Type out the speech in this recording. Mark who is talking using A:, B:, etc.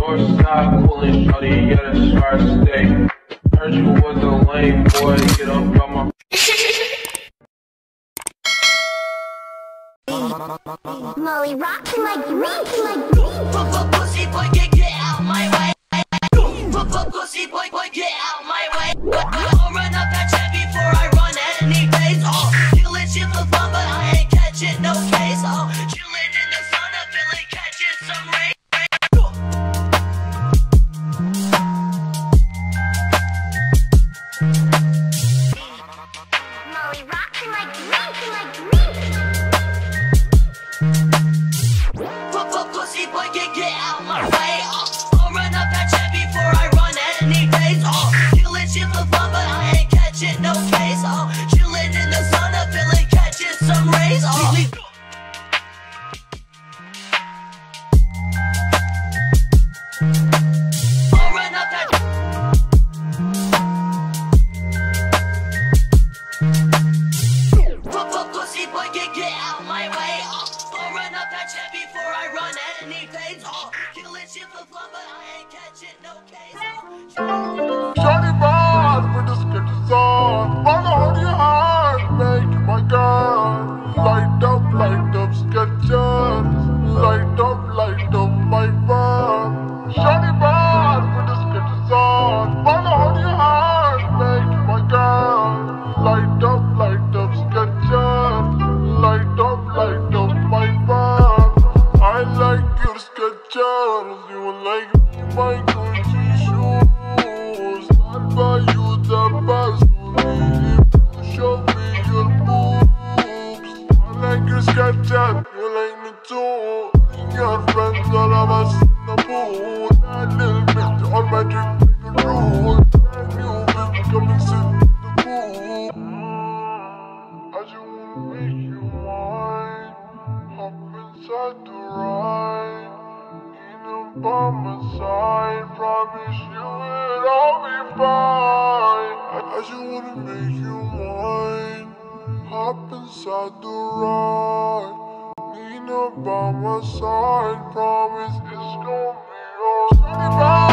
A: Northside pulling shawty, yeah, that's where I stay. Heard you was a lame boy, get up on my.
B: Molly rockin' like pussy boy, get out my way. Pussy boy, get out my way. I'll run up that check before I run any place. Oh, chillin' shit for fun, but I ain't catching no case. Oh, chillin' in the sun, I'm feeling catching some rain. Molly rockin' like pussy boy, get out my way. I'll run up that check before I run any place. Oh, chillin' shit for fun, but I ain't catching no case. Oh, chillin' in the sun, I'm feeling catching some rays. Oh, I'll run up that. Pussy boy, get out my way. I'll run up that check before I run any place. Oh, chillin' shit for fun, but I ain't catching no case.
C: Shawty bad with the sketches on. Wanna hold your heart, make my girl. Light up sketches. Light up my fun. Shawty bad with the sketches on. Wanna hold your heart, make my girl. Light up sketches. Light up my fun. I like your sketches. You like my Gucci shoes. I'll buy you the best. Show me your boobs. I like your sketches. You like me too. Your friends all of us in the pool. That little bit on my drink make a rule. And you will come and sit in the pool. I just wanna make you mine. Hop inside the ride. By my side, promise you it'll be fine. I just wanna make you mine. Hop inside the ride. Nina by my side, promise it's gonna be alright.